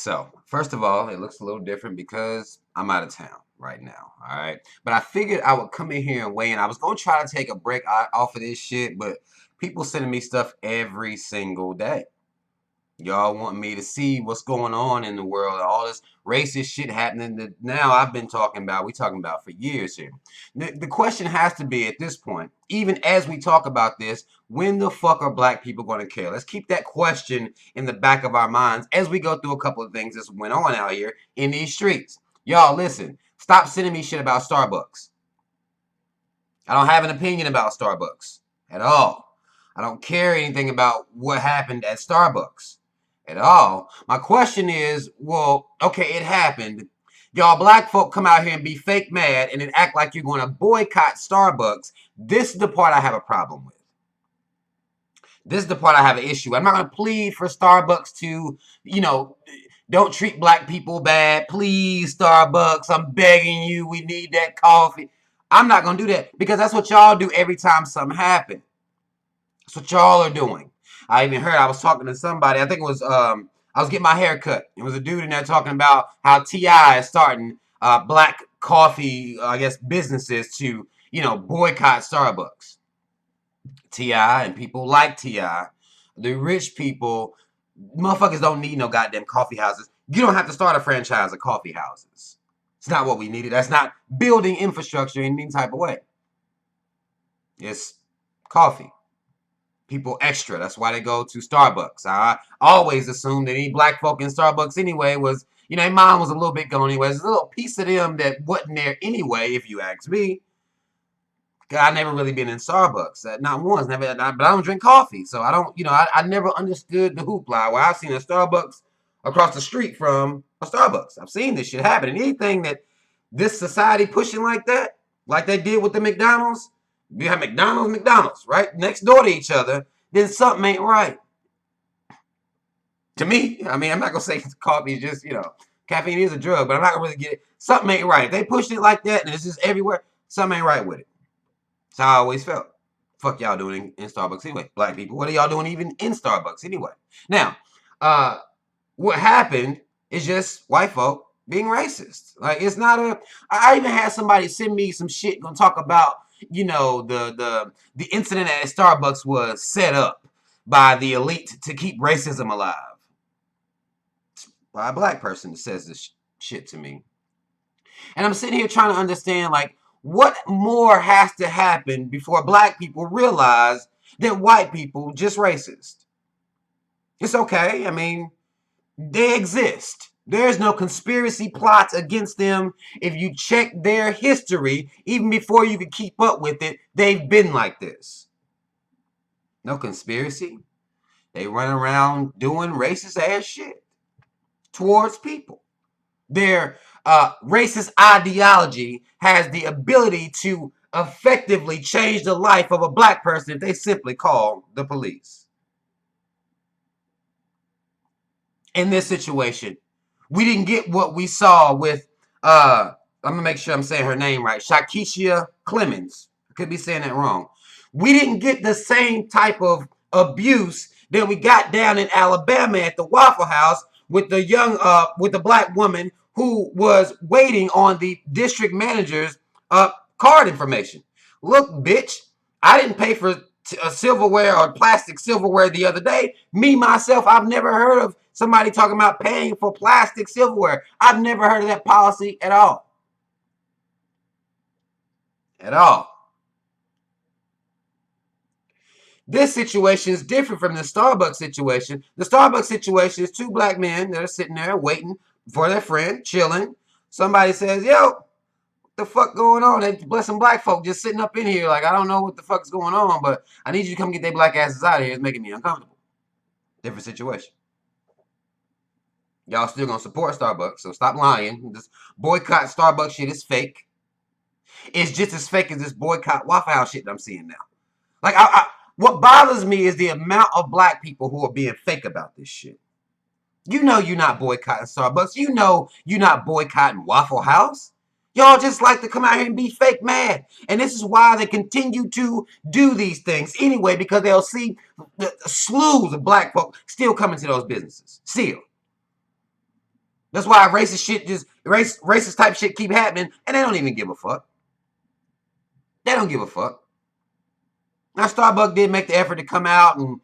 So, first of all, it looks a little different because I'm out of town right now. All right. But I figured I would come in here and weigh in. I was going to try to take a break off of this shit, but people sending me stuff every single day. Y'all want me to see what's going on in the world, all this racist shit happening that now I've been we talking about for years here. The question has to be at this point, even as we talk about this, when the fuck are black people going to care? Let's keep that question in the back of our minds as we go through a couple of things that's went on out here in these streets. Y'all listen, stop sending me shit about Starbucks. I don't have an opinion about Starbucks at all. I don't care anything about what happened at Starbucks at all. My question is, well, okay, it happened. Y'all black folk come out here and be fake mad and then act like you're going to boycott Starbucks. This is the part I have a problem with. This is the part I have an issue. I'm not going to plead for Starbucks to, you know, don't treat black people bad. Please, Starbucks, I'm begging you. We need that coffee. I'm not going to do that because that's what y'all do every time something happens. That's what y'all are doing. I even heard, I was talking to somebody, I think it was, I was getting my hair cut. It was a dude in there talking about how T.I. is starting black coffee, I guess, businesses to, boycott Starbucks. T.I. and people like T.I., the rich people, motherfuckers don't need no goddamn coffee houses. You don't have to start a franchise of coffee houses. It's not what we needed. That's not building infrastructure in any type of way. It's coffee. People extra. That's why they go to Starbucks. I always assumed that any black folk in Starbucks anyway was, their mom was a little bit gone anyway. There's a little piece of them that wasn't there anyway, if you ask me. I never really been in Starbucks. Not once. Never. But I don't drink coffee. So I don't, I never understood the hoopla. Where I've seen a Starbucks across the street from a Starbucks. I've seen this shit happen. And anything that this society pushing like they did with the McDonald's, you have McDonald's, right? Next door to each other, then something ain't right. To me, I mean, I'm not going to say coffee is just, caffeine is a drug, but I'm not going to really get it. Something ain't right. If they pushed it like that and it's just everywhere, something ain't right with it. That's how I always felt. Fuck y'all doing in Starbucks anyway. Black people, what are y'all doing even in Starbucks anyway? Now, what happened is just white folk being racist. Like, it's not I even had somebody send me some shit gonna talk about, the incident at Starbucks was set up by the elite to keep racism alive. It's by a black person that says this shit to me. And I'm sitting here trying to understand, like, what more has to happen before black people realize that white people just racist? It's okay. I mean, they exist. There's no conspiracy plots against them. If you check their history, even before you could keep up with it, they've been like this. No conspiracy. They run around doing racist ass shit towards people. Their racist ideology has the ability to effectively change the life of a black person if they simply call the police. In this situation, we didn't get what we saw with, I'm going to make sure I'm saying her name right, Shakisha Clemens. I could be saying that wrong. We didn't get the same type of abuse that we got down in Alabama at the Waffle House with with the black woman who was waiting on the district manager's card information. Look, bitch, I didn't pay for silverware or plastic silverware the other day. Me, myself, I've never heard of somebody talking about paying for plastic silverware. I've never heard of that policy at all. At all. This situation is different from the Starbucks situation. The Starbucks situation is two black men that are sitting there waiting for their friend, chilling. Somebody says, yo, what the fuck going on? They bless some black folk just sitting up in here like, I don't know what the fuck's going on, but I need you to come get their black asses out of here. It's making me uncomfortable. Different situation. Y'all still gonna support Starbucks, so stop lying. This boycott Starbucks shit is fake. It's just as fake as this boycott Waffle House shit that I'm seeing now. Like, what bothers me is the amount of black people who are being fake about this shit. You know you're not boycotting Starbucks. You know you're not boycotting Waffle House. Y'all just like to come out here and be fake mad. And this is why they continue to do these things anyway, because they'll see the slews of black folk still coming to those businesses. Still. That's why racist type shit keep happening, and they don't even give a fuck. They don't give a fuck. Now, Starbucks did make the effort to come out and,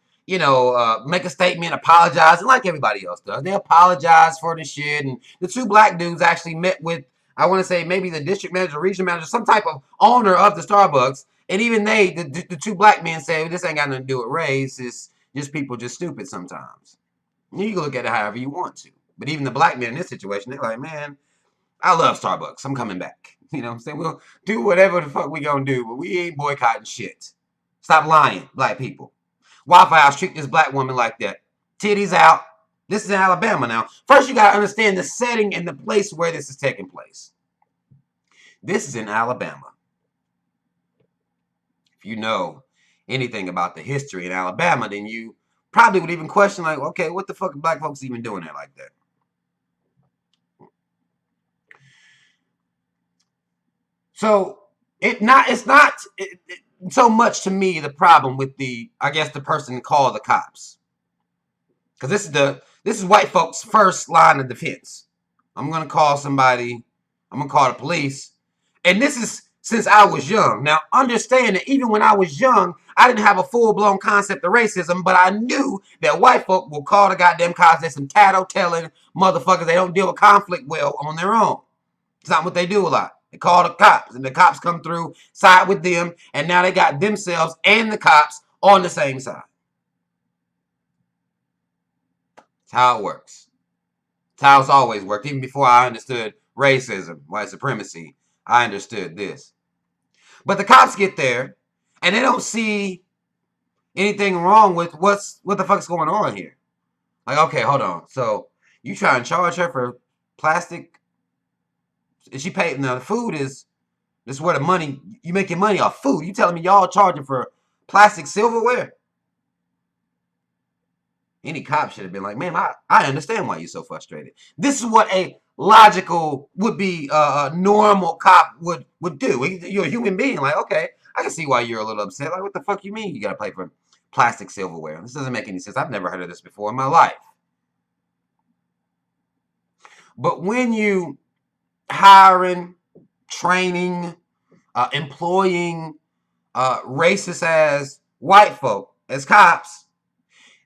make a statement, apologize, and like everybody else does. They apologize for the shit. And the two black dudes actually met with, I want to say, maybe the district manager, regional manager, some type of owner of the Starbucks. And even the two black men say, well, this ain't got nothing to do with race. It's just people just stupid sometimes. And you can look at it however you want to. But even the black men in this situation, they're like, man, I love Starbucks. I'm coming back. You know what I'm saying? We'll do whatever the fuck we gonna do, but we ain't boycotting shit. Stop lying, black people. Waffle House treat this black woman like that. Titties out. This is in Alabama now. First, you gotta understand the setting and the place where this is taking place. This is in Alabama. If you know anything about the history in Alabama, then you probably would even question, like, okay, what the fuck are black folks even doing there like that? So it's not so much to me the problem with the person called the cops, because this is white folks' first line of defense. I'm gonna call somebody. I'm gonna call the police, and this is since I was young. Now understand that even when I was young, I didn't have a full blown concept of racism, but I knew that white folk will call the goddamn cops. They're some tattletailing motherfuckers. They don't deal with conflict well on their own. It's not what they do a lot. They call the cops, and the cops come through, side with them, and now they got themselves and the cops on the same side. That's how it works. That's how it's always worked. Even before I understood racism, white supremacy, I understood this. But the cops get there, and they don't see anything wrong with what the fuck's going on here. Like, okay, hold on. So you try and charge her for plastic? She paid. Now the food is this is where the money you make your money off food. You telling me y'all charging for plastic silverware? Any cop should have been like, man, I understand why you're so frustrated. This is what a logical would be a normal cop would do. You're a human being. Like, okay, I can see why you're a little upset. Like, what the fuck you mean you gotta pay for plastic silverware? This doesn't make any sense. I've never heard of this before in my life. But when you hiring, training, employing racist as white folk as cops,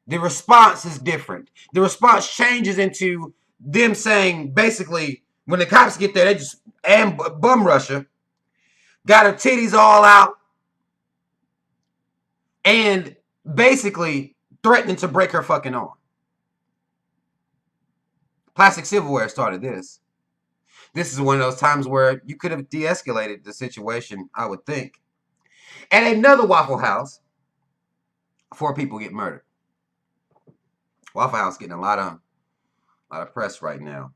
the response is different. The response changes into them saying, basically, when the cops get there, they just bum rush her, got her titties all out, and basically threatening to break her fucking arm. Plastic silverware started this. This is one of those times where you could have de-escalated the situation, I would think. At another Waffle House, 4 people get murdered. Waffle House getting a lot of press right now.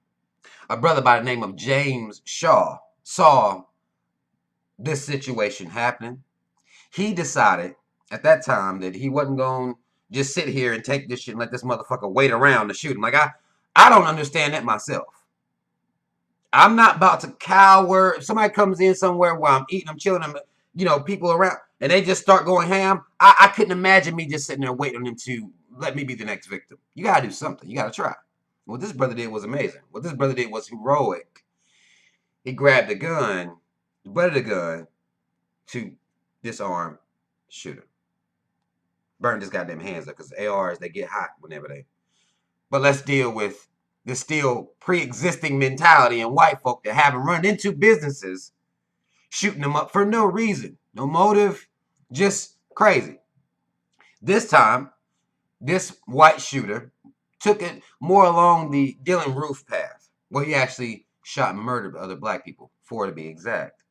A brother by the name of James Shaw saw this situation happening. He decided at that time that he wasn't going to just sit here and take this shit and let this motherfucker wait around to shoot him. Like, I don't understand that myself. I'm not about to cower. If somebody comes in somewhere where I'm eating, I'm chilling, people around, and they just start going ham, I couldn't imagine me just sitting there waiting on them to let me be the next victim. You got to do something. You got to try. What this brother did was amazing. What this brother did was heroic. He grabbed the gun, the butt of the gun, to disarm the shooter. Burned his goddamn hands up, because ARs, they get hot whenever they... But let's deal with the still pre-existing mentality in white folk that haven't run into businesses shooting them up for no reason, no motive, just crazy. This time, this white shooter took it more along the Dylann Roof path, where he actually shot and murdered other black people, 4 to be exact.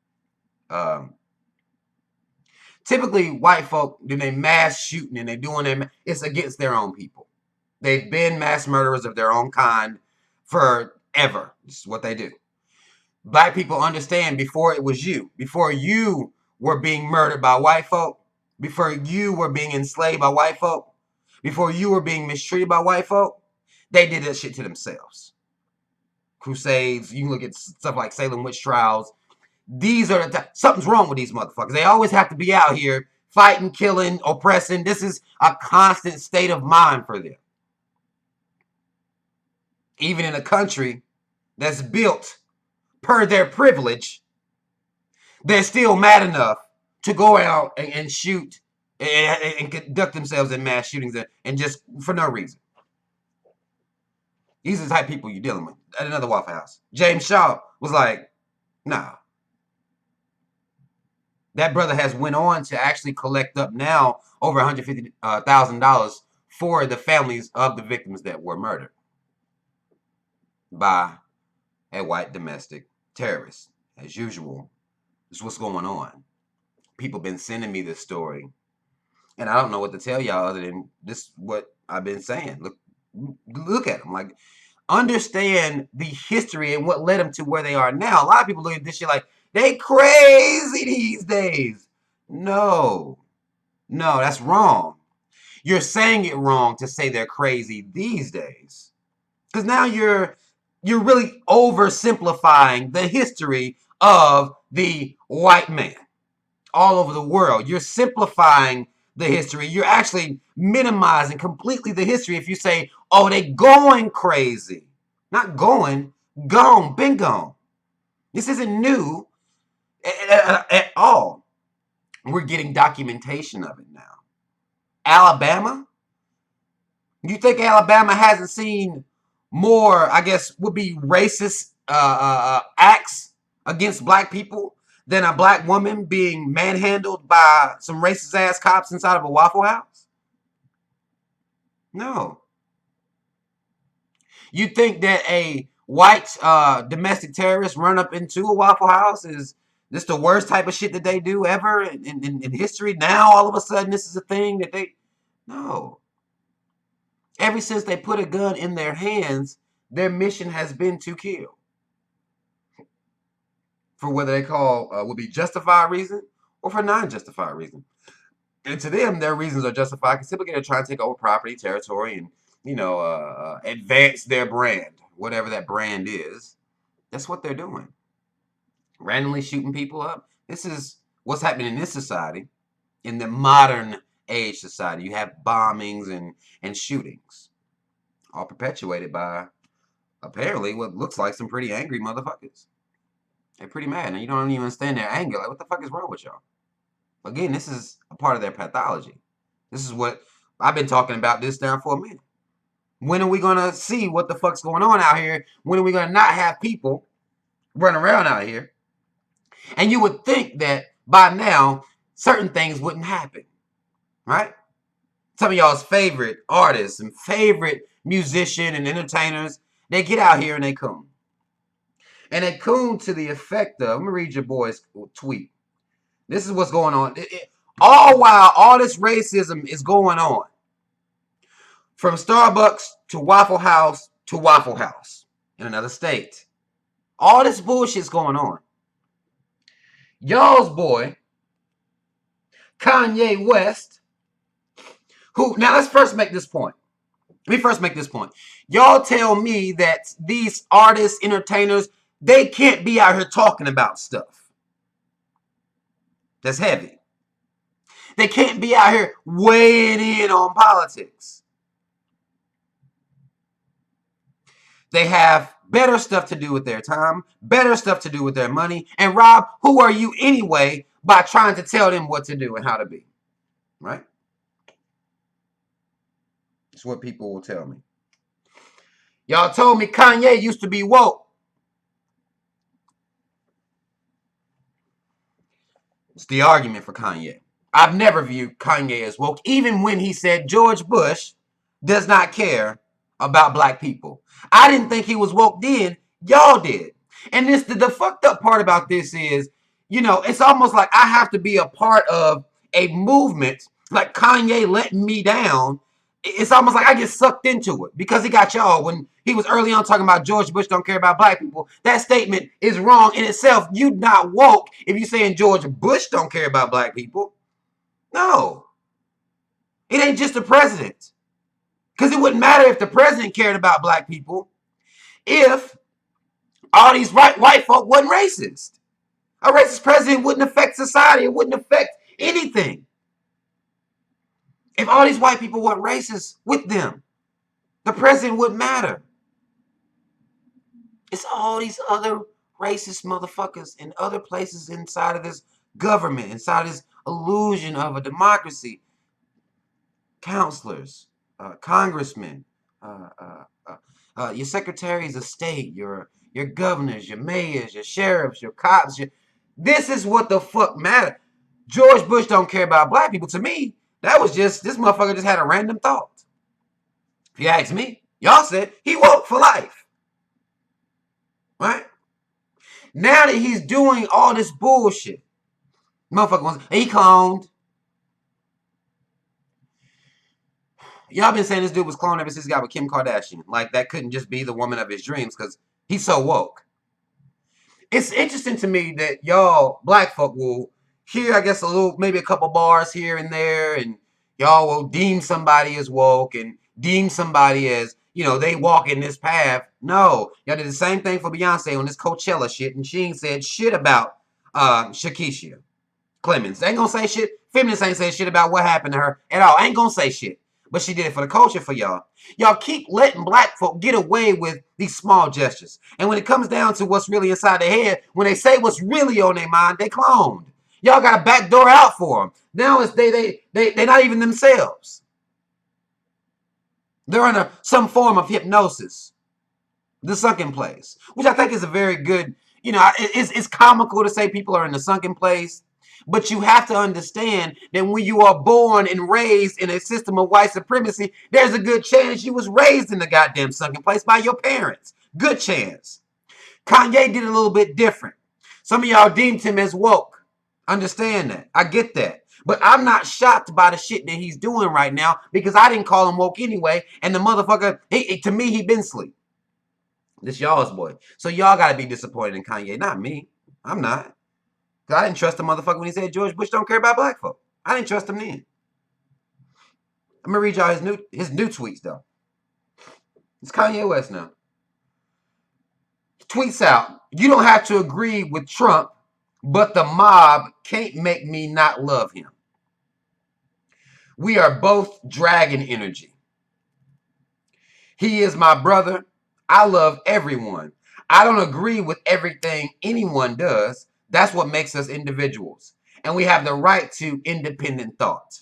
Typically, white folk, when they mass shooting and they're doing it's against their own people. They've been mass murderers of their own kind forever. This is what they do. Black people understand before it was you, before you were being murdered by white folk, before you were being enslaved by white folk, before you were being mistreated by white folk, they did that shit to themselves. Crusades, you can look at stuff like Salem witch trials. These are something's wrong with these motherfuckers. They always have to be out here fighting, killing, oppressing. This is a constant state of mind for them. Even in a country that's built per their privilege, they're still mad enough to go out and shoot and conduct themselves in mass shootings and just for no reason. These are the type of people you're dealing with at another Waffle House. James Shaw was like, nah. That brother has went on to actually collect up now over $150,000 for the families of the victims that were murdered by a white domestic terrorist. As usual, this is what's going on. People been sending me this story, and I don't know what to tell y'all other than this what I've been saying. Look at them. Like, understand the history and what led them to where they are now. A lot of people look at this shit like, they crazy these days. No, that's wrong. You're saying it wrong to say they're crazy these days. Because now you're really oversimplifying the history of the white man all over the world. You're simplifying the history. You're actually minimizing completely the history if you say, oh, they going crazy. Not going, gone, been gone. This isn't new at all. We're getting documentation of it now. Alabama? You think Alabama hasn't seen more, I guess, would be racist acts against black people than a black woman being manhandled by some racist ass cops inside of a Waffle House? No. You think that a white domestic terrorist run up into a Waffle House is this the worst type of shit that they do ever in history? Now all of a sudden this is a thing that they... No. Ever since they put a gun in their hands, their mission has been to kill. For whether they call would be justified reason or for non-justified reason. And to them, their reasons are justified because typically they're trying to take over property, territory, and advance their brand, whatever that brand is. That's what they're doing. Randomly shooting people up. This is what's happening in this society, in the modern age society. You have bombings and shootings, all perpetuated by apparently what looks like some pretty angry motherfuckers. They're pretty mad, and you don't even understand their anger. Like, what the fuck is wrong with y'all? Again, this is a part of their pathology. This is what I've been talking about this now for a minute. When are we going to see what the fuck's going on out here? When are we going to not have people running around out here? And you would think that by now, certain things wouldn't happen, right? Some of y'all's favorite artists and favorite musicians and entertainers, they get out here and they coon. And they coon to the effect of, let me read your boy's tweet. This is what's going on. All while all this racism is going on. From Starbucks to Waffle House in another state. All this bullshit's going on. Y'all's boy, Kanye West, who, now let's first make this point. Let me first make this point. Y'all tell me that these artists, entertainers, they can't be out here talking about stuff that's heavy. They can't be out here weighing in on politics. They have better stuff to do with their time, better stuff to do with their money. And Rob, who are you anyway by trying to tell them what to do and how to be? Right? It's what people will tell me. Y'all told me Kanye used to be woke. It's the argument for Kanye. I've never viewed Kanye as woke, even when he said George Bush does not care about black people. I didn't think he was woke then. Y'all did. And this the fucked up part about this is, it's almost like I have to be a part of a movement like Kanye letting me down. It's almost like I get sucked into it because he got y'all when he was early on talking about George Bush don't care about black people. That statement is wrong in itself. You not woke if you're saying George Bush don't care about black people. No. It ain't just the president. Because it wouldn't matter if the president cared about black people if all these white folk wasn't racist. A racist president wouldn't affect society. It wouldn't affect anything. If all these white people weren't racist with them, the president wouldn't matter. It's all these other racist motherfuckers in other places inside of this government, inside of this illusion of a democracy. Counselors, congressmen, uh, uh, your secretaries of state, your governors, your mayors, your sheriffs, your cops. This is what the fuck matter. George Bush don't care about black people. To me, that was just, this motherfucker just had a random thought. If you ask me, y'all said he woke for life. Right? Now that he's doing all this bullshit, motherfucker wants, he cloned. Y'all been saying this dude was cloned ever since he got with Kim Kardashian. Like, that couldn't just be the woman of his dreams because he's so woke. It's interesting to me that y'all, black folk, will hear, I guess, a little, maybe a couple bars here and there, and y'all will deem somebody as woke and deem somebody as, you know, they walk in this path. No, y'all did the same thing for Beyonce on this Coachella shit, and she ain't said shit about Shakisha Clemens. Ain't gonna say shit. Feminists ain't say shit about what happened to her at all. Ain't gonna say shit. But she did it for the culture for y'all. Y'all keep letting black folk get away with these small gestures. And when it comes down to what's really inside their head, when they say what's really on their mind, they cloned. Y'all got a back door out for them. Now it's they're not even themselves. They're under some form of hypnosis. The sunken place. Which I think is a very good, you know, it's comical to say people are in the sunken place. But you have to understand that when you are born and raised in a system of white supremacy, there's a good chance you was raised in the goddamn sunken place by your parents. Good chance. Kanye did a little bit different. Some of y'all deemed him as woke. Understand that. I get that. But I'm not shocked by the shit that he's doing right now because I didn't call him woke anyway. And the motherfucker, to me, he been asleep. This y'all's boy. So y'all gotta be disappointed in Kanye, not me. I'm not. I didn't trust the motherfucker when he said George Bush don't care about black folk. I didn't trust him then. I'm gonna read y'all his new tweets though. It's Kanye West now. Tweets out, you don't have to agree with Trump, but the mob can't make me not love him. We are both dragon energy. He is my brother. I love everyone. I don't agree with everything anyone does. That's what makes us individuals. And we have the right to independent thought.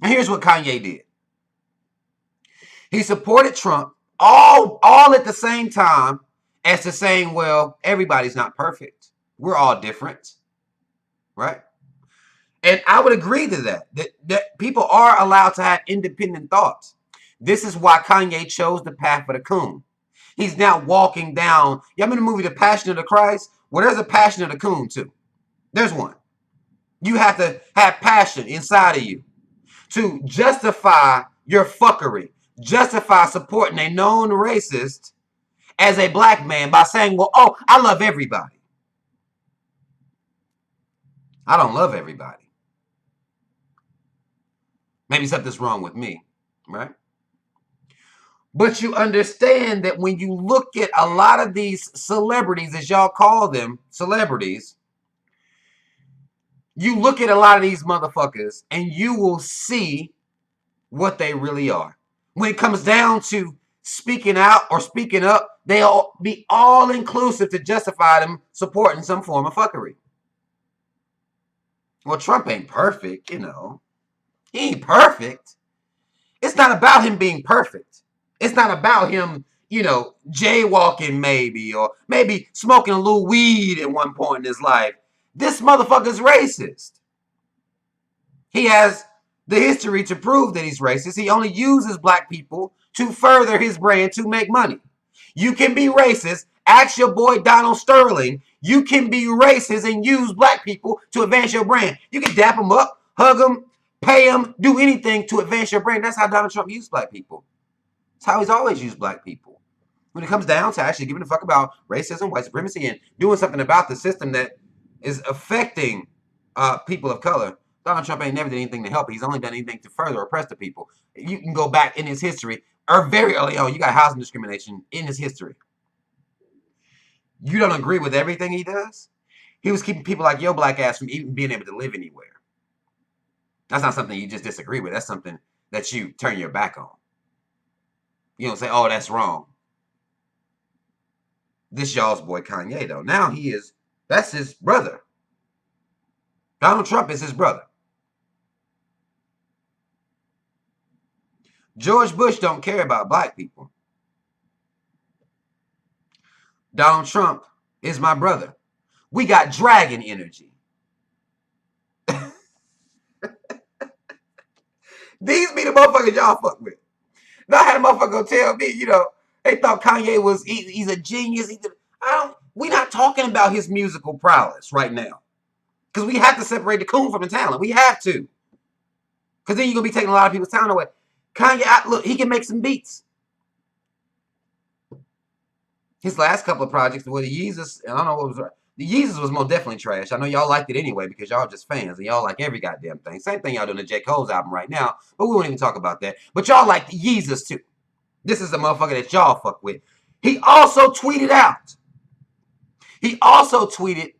And here's what Kanye did. He supported Trump all at the same time as to saying, well, everybody's not perfect. We're all different. Right? And I would agree to that people are allowed to have independent thoughts. This is why Kanye chose the path of the coon. He's now walking down. You remember the movie The Passion of the Christ? Well, there's a Passion of the Coon too. There's one. You have to have passion inside of you to justify your fuckery, justify supporting a known racist as a black man by saying, well, oh, I love everybody. I don't love everybody. Maybe something's wrong with me, right? But you understand that when you look at a lot of these celebrities, as y'all call them, celebrities, you look at a lot of these motherfuckers and you will see what they really are. When it comes down to speaking out or speaking up, they'll be all inclusive to justify them supporting some form of fuckery. Well, Trump ain't perfect, you know. He ain't perfect. It's not about him being perfect. It's not about him, you know, jaywalking maybe, or maybe smoking a little weed at one point in his life. This motherfucker's racist. He has the history to prove that he's racist. He only uses black people to further his brand to make money. You can be racist. Ask your boy Donald Sterling. You can be racist and use black people to advance your brand. You can dap them up, hug them, pay them, do anything to advance your brand. That's how Donald Trump used black people. That's how he's always used black people. When it comes down to actually giving a fuck about racism, white supremacy, and doing something about the system that is affecting people of color, Donald Trump ain't never did anything to help. He's only done anything to further oppress the people. You can go back in his history, or very early on, you got housing discrimination in his history. You don't agree with everything he does? He was keeping people like your black ass from even being able to live anywhere. That's not something you just disagree with. That's something that you turn your back on. You don't say, oh, that's wrong. This y'all's boy Kanye, though. Now that's his brother. Donald Trump is his brother. George Bush don't care about black people. Donald Trump is my brother. We got dragon energy. These be the motherfuckers y'all fuck with. Now I had a motherfucker go tell me, they thought Kanye was he's a genius. We not talking about his musical prowess right now. Because we have to separate the coon from the talent. We have to. Because then you're going to be taking a lot of people's talent away. Kanye, look, he can make some beats. His last couple of projects were the Yeezus, and I don't know what was right. The Yeezus was most definitely trash. I know y'all liked it anyway because y'all just fans and y'all like every goddamn thing. Same thing y'all doing the J. Cole's album right now, but we won't even talk about that. But y'all like the Yeezus too. This is the motherfucker that y'all fuck with. He also tweeted out. He also tweeted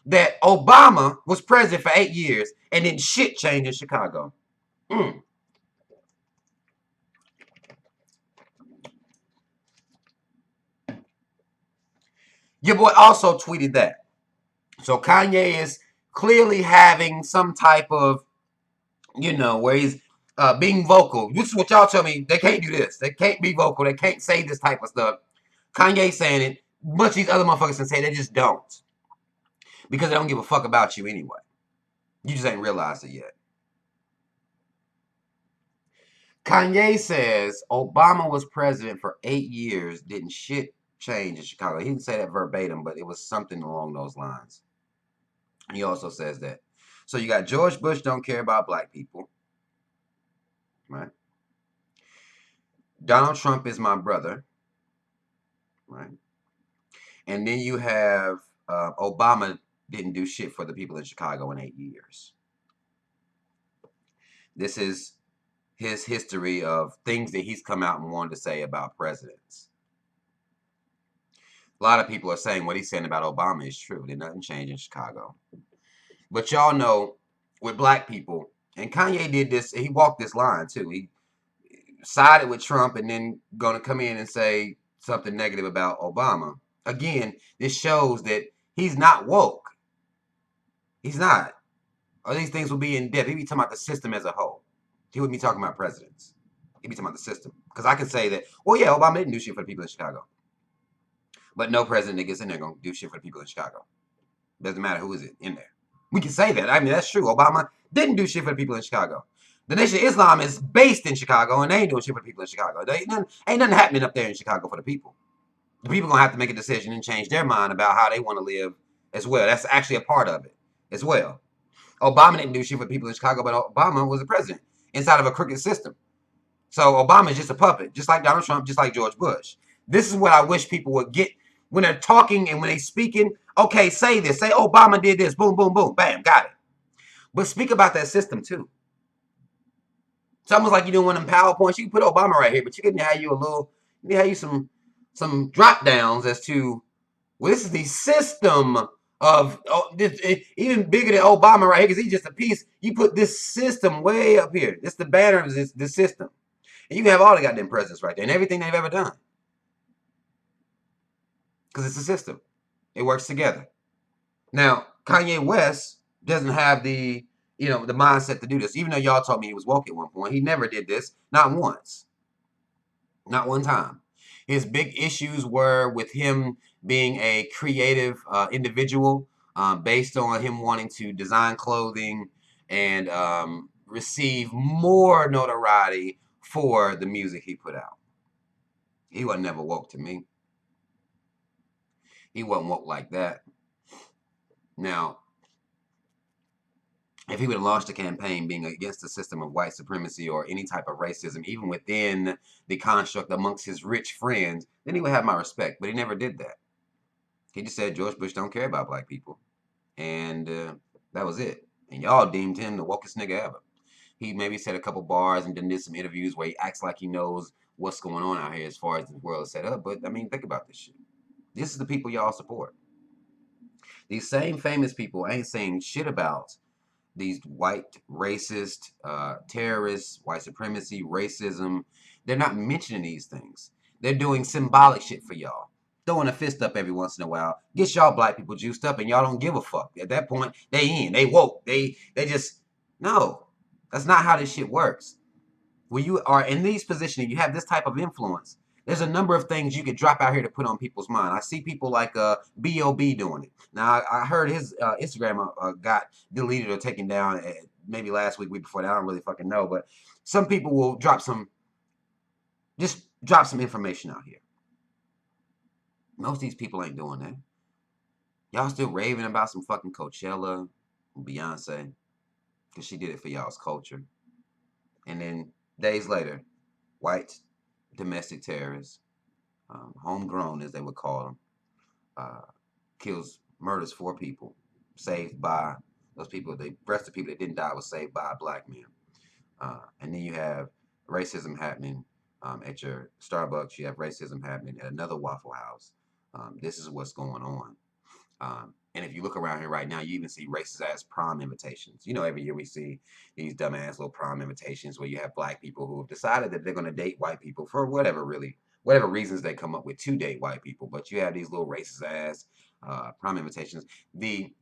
that Obama was president for 8 years and then shit changed in Chicago. Your boy also tweeted that. So Kanye is clearly having some type of, where he's being vocal. This is what y'all tell me. They can't do this. They can't be vocal. They can't say this type of stuff. Kanye saying it. Bunch of these other motherfuckers can say they just don't. Because they don't give a fuck about you anyway. You just ain't realized it yet. Kanye says Obama was president for 8 years, didn't shit change in Chicago. He didn't say that verbatim, but it was something along those lines. He also says that. So you got George Bush don't care about black people. Right? Donald Trump is my brother. Right? And then you have Obama didn't do shit for the people in Chicago in 8 years. This is his history of things that he's come out and wanted to say about presidents. A lot of people are saying what he's saying about Obama is true. Did nothing change in Chicago. But y'all know with black people, and Kanye did this, he walked this line too. He sided with Trump and then going to come in and say something negative about Obama. Again, this shows that he's not woke. He's not. All these things will be in depth. He'd be talking about the system as a whole. He wouldn't be talking about presidents. He'd be talking about the system. Because I can say that, well, yeah, Obama didn't do shit for the people in Chicago. But no president that gets in there going to do shit for the people in Chicago. Doesn't matter who is it in there. We can say that. I mean, that's true. Obama didn't do shit for the people in Chicago. The Nation of Islam is based in Chicago, and they ain't doing shit for the people in Chicago. Ain't nothing happening up there in Chicago for the people. The people going to have to make a decision and change their mind about how they want to live as well. That's actually a part of it as well. Obama didn't do shit for people in Chicago, but Obama was a president inside of a crooked system. So Obama is just a puppet, just like Donald Trump, just like George Bush. This is what I wish people would get when they're talking and when they're speaking. Okay, say this. Say Obama did this. Boom, boom, boom. Bam, got it. But speak about that system too. It's almost like you're doing one of them PowerPoints. You can put Obama right here, but you can have you some drop downs as to, well, this is the system of even bigger than Obama right here because he's just a piece. You put this system way up here. It's the banner of this system. And you have all the goddamn presidents right there and everything they've ever done. Because it's a system. It works together. Now, Kanye West doesn't have the mindset to do this. Even though y'all told me he was woke at one point, he never did this. Not once. Not one time. His big issues were with him being a creative individual based on him wanting to design clothing and receive more notoriety for the music he put out. He wasn't never woke to me. He wasn't woke like that. Now, if he would have launched a campaign being against the system of white supremacy or any type of racism, even within the construct amongst his rich friends, then he would have my respect. But he never did that. He just said George Bush don't care about black people. And that was it. And y'all deemed him the wokest nigga ever. He maybe said a couple bars and then did some interviews where he acts like he knows what's going on out here as far as the world is set up. But, I mean, think about this shit. This is the people y'all support. These same famous people ain't saying shit about these white racist terrorists, white supremacy, racism. They're not mentioning these things. They're doing symbolic shit for y'all. throwing a fist up every once in a while gets y'all black people juiced up, and y'all don't give a fuck. At that point, they woke. They just no. That's not how this shit works. When you are in these positions, you have this type of influence. There's a number of things you could drop out here to put on people's mind. I see people like B.O.B. doing it. Now, I heard his Instagram got deleted or taken down maybe last week, week before that. I don't really fucking know. But some people will just drop some information out here. Most of these people ain't doing that. Y'all still raving about some fucking Coachella, Beyonce, because she did it for y'all's culture. And then days later, white domestic terrorists, homegrown as they would call them, murders 4 people, saved by those people. The rest of the people that didn't die was saved by a black man. And then you have racism happening at your Starbucks. You have racism happening at another Waffle House. This is what's going on. And if you look around here right now, you even see racist ass prom invitations. You know, every year we see these dumbass little prom invitations where you have black people who have decided that they're going to date white people for whatever reasons they come up with to date white people. But you have these little racist ass prom invitations. The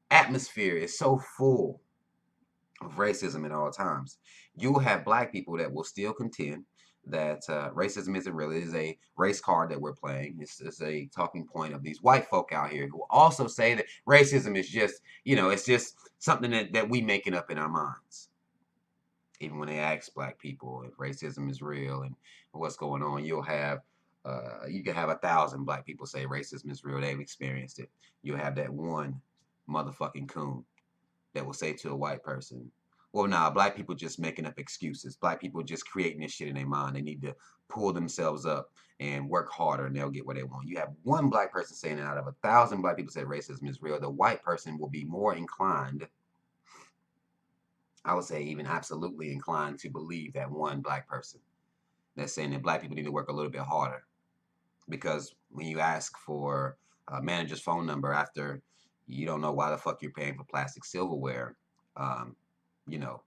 atmosphere is so full of racism at all times. You'll have black people that will still contend that racism isn't real. It is a race card that we're playing. It's a talking point of these white folk out here who also say that racism is just, it's just something that we making up in our minds. Even when they ask black people if racism is real and what's going on, you can have 1,000 black people say racism is real. They've experienced it. You'll have that one motherfucking coon that will say to a white person, well, nah, black people just making up excuses. Black people just creating this shit in their mind. They need to pull themselves up and work harder and they'll get what they want. You have one black person saying it out of 1,000 black people say racism is real. The white person will be more inclined, I would say even absolutely inclined, to believe that one black person that's saying that black people need to work a little bit harder. Because when you ask for a manager's phone number after you don't know why the fuck you're paying for plastic silverware, you know,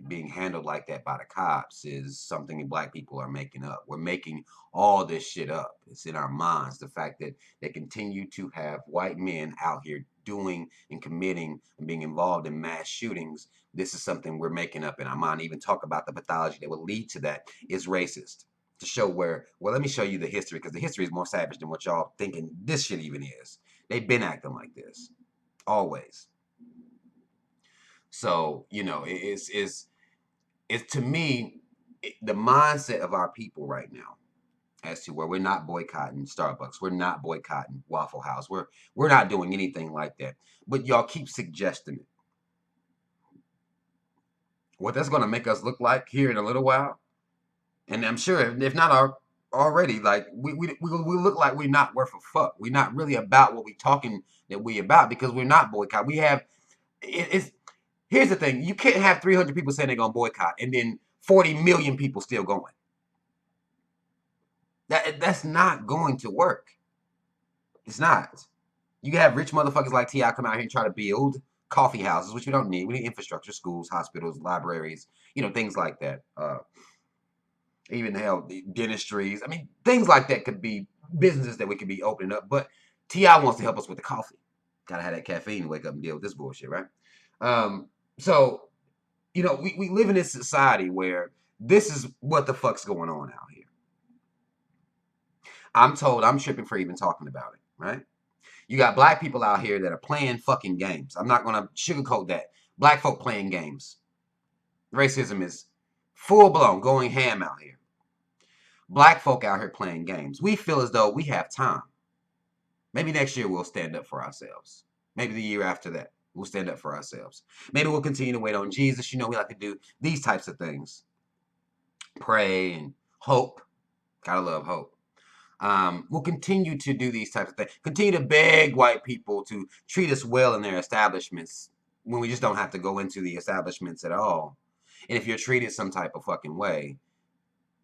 being handled like that by the cops is something black people are making up. We're making all this shit up. It's in our minds. The fact that they continue to have white men out here doing and committing and being involved in mass shootings, this is something we're making up in our mind. Even talk about the pathology that will lead to that is racist. To show let me show you the history, because the history is more savage than what y'all thinking this shit even is. They've been acting like this. Always. So, it's to me, the mindset of our people right now as to where we're not boycotting Starbucks, we're not boycotting Waffle House, we're not doing anything like that. But y'all keep suggesting it. What that's gonna make us look like here in a little while, and I'm sure if not already, like we look like we're not worth a fuck. We're not really about what we talking that we about, because we're not boycott. We have it's Here's the thing. You can't have 300 people saying they're going to boycott and then 40 million people still going. That's not going to work. It's not. You can have rich motherfuckers like T.I. come out here and try to build coffee houses, which we don't need. We need infrastructure, schools, hospitals, libraries, things like that. Even hell, dentistries. I mean, things like that could be businesses that we could be opening up. But T.I. wants to help us with the coffee. Gotta have that caffeine to wake up and deal with this bullshit, right? So, we live in this society where this is what the fuck's going on out here. I'm told I'm tripping for even talking about it, right? You got black people out here that are playing fucking games. I'm not going to sugarcoat that. Black folk playing games. Racism is full blown, going ham out here. Black folk out here playing games. We feel as though we have time. Maybe next year we'll stand up for ourselves. Maybe the year after that. We'll stand up for ourselves. Maybe we'll continue to wait on Jesus. We like to do these types of things. Pray and hope. Gotta love hope. We'll continue to do these types of things. Continue to beg white people to treat us well in their establishments when we just don't have to go into the establishments at all. And if you're treated some type of fucking way,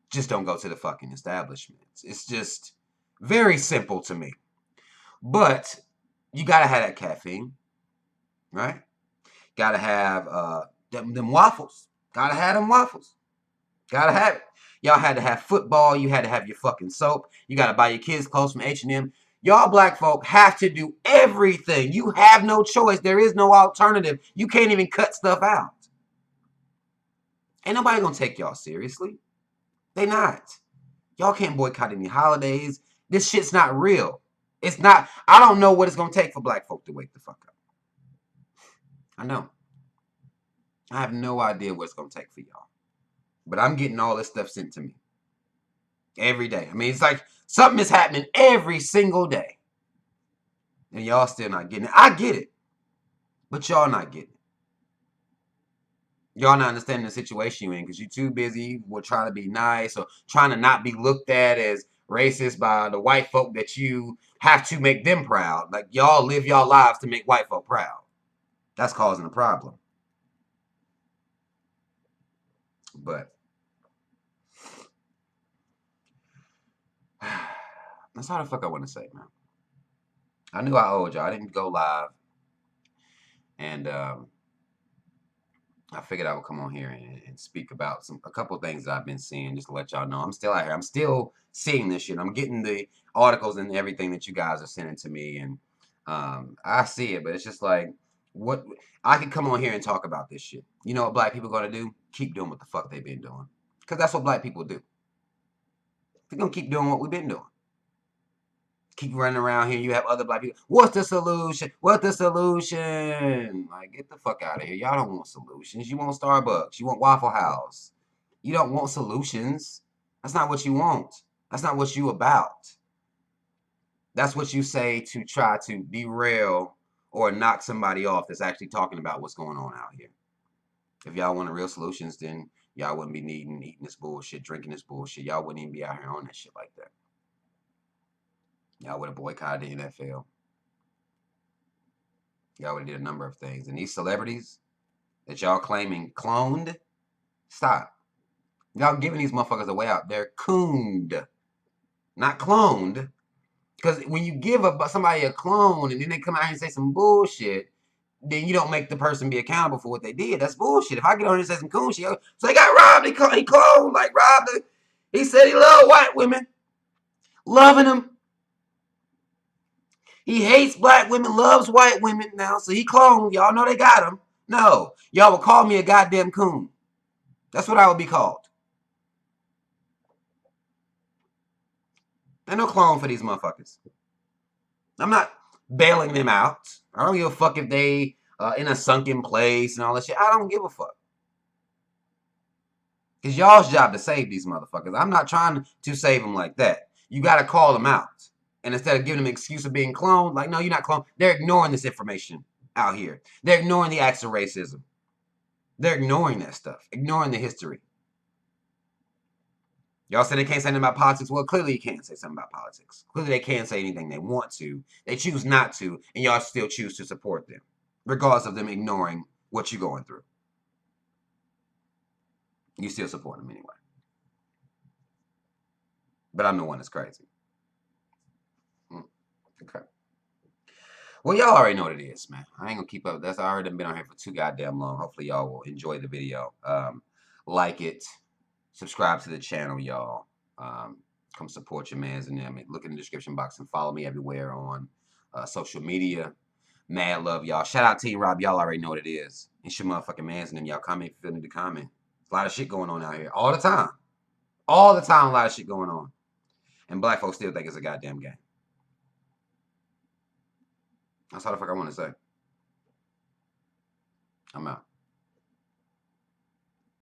just don't go to the fucking establishments. It's just very simple to me. But you gotta have that caffeine. Right? Gotta have them waffles. Gotta have them waffles. Gotta have it. Y'all had to have football. You had to have your fucking soap. You got to buy your kids clothes from H&M. Y'all black folk have to do everything. You have no choice. There is no alternative. You can't even cut stuff out. Ain't nobody gonna take y'all seriously. They not. Y'all can't boycott any holidays. This shit's not real. It's not. I don't know what it's gonna take for black folk to wake the fuck up. I know. I have no idea what it's gonna take for y'all. But I'm getting all this stuff sent to me every day. I mean, it's like something is happening every single day. And y'all still not getting it. I get it. But y'all not getting it. Y'all not understanding the situation you're in because you're too busy with trying to be nice or trying to not be looked at as racist by the white folk that you have to make them proud. Like, y'all live y'all lives to make white folk proud. That's causing a problem. But that's all the fuck I want to say, man. I knew I owed y'all. I didn't go live. And I figured I would come on here and speak about a couple of things that I've been seeing, just to let y'all know I'm still out here. I'm still seeing this shit. I'm getting the articles and everything that you guys are sending to me, and I see it. But it's just like, what I could come on here and talk about this shit. You know what black people gonna do? Keep doing what the fuck they've been doing, because that's what black people do. They're gonna keep doing what we've been doing. Keep running around here. You have other black people. What's the solution? What's the solution? Like, get the fuck out of here. Y'all don't want solutions. You want Starbucks. You want Waffle House. You don't want solutions. That's not what you want. That's not what you about. That's what you say to try to derail or knock somebody off that's actually talking about what's going on out here. If y'all wanted real solutions, then y'all wouldn't be eating this bullshit, drinking this bullshit. Y'all wouldn't even be out here on that shit like that. Y'all would have boycotted the NFL. Y'all would have did a number of things. And these celebrities that y'all claiming cloned, stop. Y'all giving these motherfuckers away out. They're cooned, not cloned. Because when you give somebody a clone and then they come out here and say some bullshit, then you don't make the person be accountable for what they did. That's bullshit. If I get on here and say some coon shit, so he got robbed, he cloned, like robbed her. He said he loved white women, loving them. He hates black women, loves white women now, so he cloned. Y'all know they got him. No, y'all would call me a goddamn coon. That's what I would be called. Ain't no clone for these motherfuckers. I'm not bailing them out. I don't give a fuck if they in a sunken place and all that shit. I don't give a fuck. It's y'all's job to save these motherfuckers. I'm not trying to save them like that. You got to call them out. And instead of giving them an excuse of being cloned, like, no, you're not cloned. They're ignoring this information out here. They're ignoring the acts of racism. They're ignoring that stuff, ignoring the history. Y'all say they can't say anything about politics. Well, clearly you can't say something about politics. Clearly they can't say anything they want to. They choose not to, and y'all still choose to support them, regardless of them ignoring what you're going through. You still support them anyway. But I'm the one that's crazy. Okay. Well, y'all already know what it is, man. I ain't gonna keep up. That's I already been on here for too goddamn long. Hopefully y'all will enjoy the video. Like it, subscribe to the channel, y'all. Come support your mans and them. Look in the description box and follow me everywhere on social media. Mad love, y'all. Shout out Team Rob. Y'all already know what it is. It's your motherfucking mans and them. Y'all comment if you feel need to comment. A lot of shit going on out here. All the time. All the time, a lot of shit going on. And black folks still think it's a goddamn game. That's all the fuck I want to say. I'm out.